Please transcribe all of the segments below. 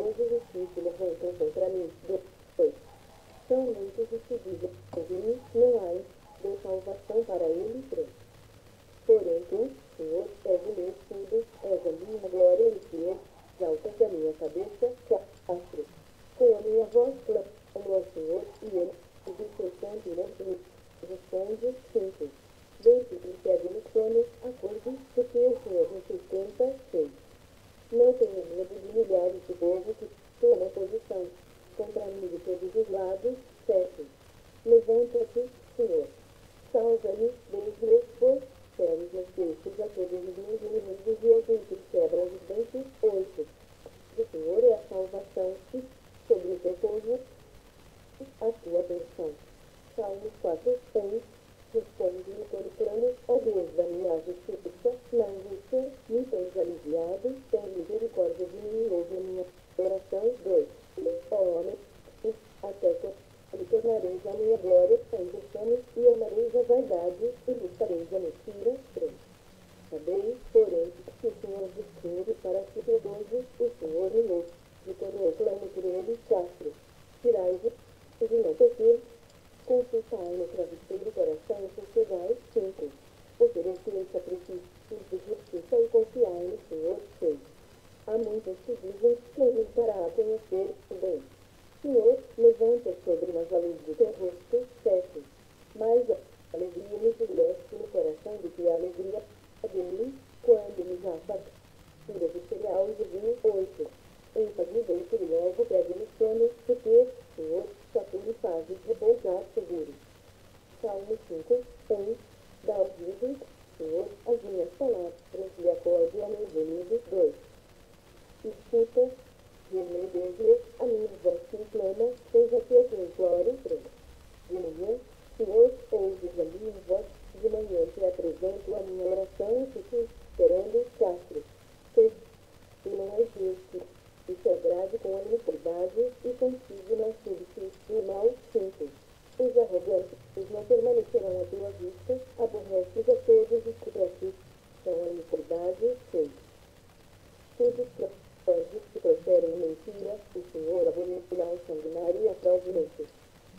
Hoje o justiça levantam contra mim. 2. São muitos os que dizem de mim, não há de salvação para ele. 3. Porém tu, Senhor, és o meu escudo, és a minha glória e que exaltas da minha cabeça. 4. Com a minha voz clamo ao Senhor e ele do seu santo nome responde. 5. Desde que me pegue no sono, acorde, porque o Senhor me sustenta. 6. Não tenho medo de milhares de povo que tomam posição contra mim de todos os lados. 7. Levanta-te, Senhor, salva-me, desde os céus meus peixes a todos os meus inimigos e aos que quebram os dentes. 8. O Senhor é a salvação e sobre o teu povo a tua bênção. Salmos 4. 1. Responde-me todo plano, ó Deus da minha justiça, na angústia me tens aliviado, tem misericórdia de mim e ouve a minha oração. 2. Ó homem, até quando tornareis a minha glória, engessamos e amareis a vaidade e buscareis a mentira. 3. Sabei, porém, que o Senhor distingue para si piedoso, o Senhor me ouve, e quando eu clamo por ele. 4. Tirai-vos de não pequer, consultai no travesseiro do coração e sossegai. 5. Oferecei sacrifícios de justiça e confiai no Senhor. 6. Há muitos que dizem que me dará a conhecer o bem. Senhor, levanta sobre nós a luz do teu rosto. 7. Mais a alegria me fizeste no coração do que a alegria dele, quando me dá fartura de cereal e de vinho. 8. Ênfase deito e logo pegue no sono, porque, Senhor, só tu me fazes repousar seguro. Salmo 5. 1. Dá ouvidos, Senhor, as minhas palavras, e acorde a meu gemido. 2. Escuta, meu Deus, a minha voz que clama, pois a tua imploro. 3. De manhã, Senhor, ouves a minha voz, de manhã te apresento a minha oração e fico esperando. 4. Pois tu não és justo, e se agrade com a iniquidade, e consigo não subsiste o mal. 5. Os arrogantes não permanecerão à tua vista, aborreces a todos os que praticam a iniquidade. 6. Todos que proferem mentira, o Senhor abominará o sanguinário e a fraudulência.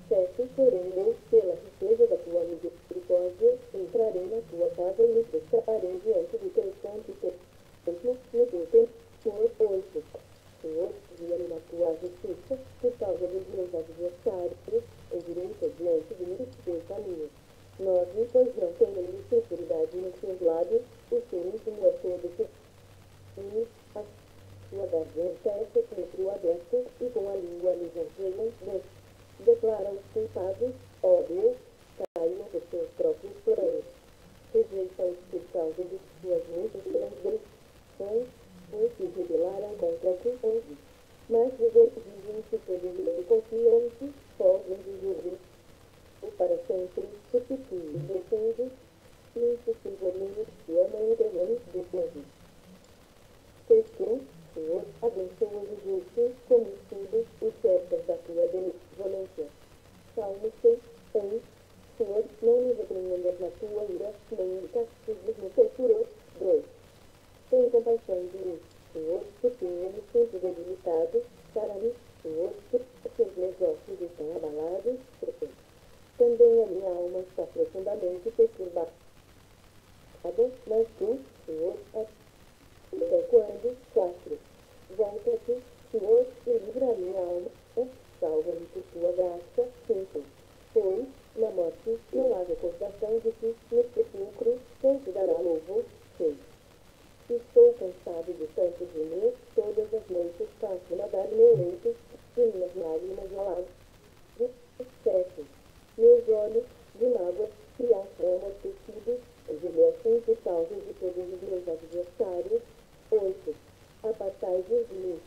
7. Porém eu, pela riqueza da tua misericórdia, entrarei na tua casa e me prostrarei diante do teu santo templo, no teu temor. 8. Senhor, guia-me na tua justiça, por causa dos meus adversários, endireita diante de mim os teus caminhos. 9. Pois não tenho sinceridade nos seus lábios, o seu íntimo é todo firme, a sua garganta é sepulcro aberto, e com a língua lisonjeiam. 10. Declara os culpados, ó Deus, caiam dos seus próprios planos. Rejeita-os por causa de suas muitas transgressões, os que rebelaram contra ti. 11. Mas regozijam-se todos os que confiam em ti, folguem de júbilo para sempre, porque tu os defendes, e inssuscivelmente te amam entre nós defendes. 13. Senhor, abençoa os justos como escudo, os cercas da tua benevolência. Salmo 6. 1. Senhor, não me repreendas na tua ira, nem me castigues no teu furor. 2. Tenha compaixão de mim, Senhor, porque eu me sinto debilitado. Para-me, Senhor, porque os meus ossos estão abalados. 3. Também a minha alma está profundamente perturbada. Mas tu, Senhor, até quando? 4. Volta-te, Senhor, e livra a minha alma. Salva-me por tua graça. 5. Pois, na morte, não há recordação de que no sepulcro quem te dará louvor. 6. Estou cansado de tanto gemer, todas as noites faço nadar meu leito, de minhas lágrimas aladas. 7. Meus olhos, de mágoa, se acham amortecidos, envelhecem por causa de todos os meus adversários. 8. Apartai-vos de mim,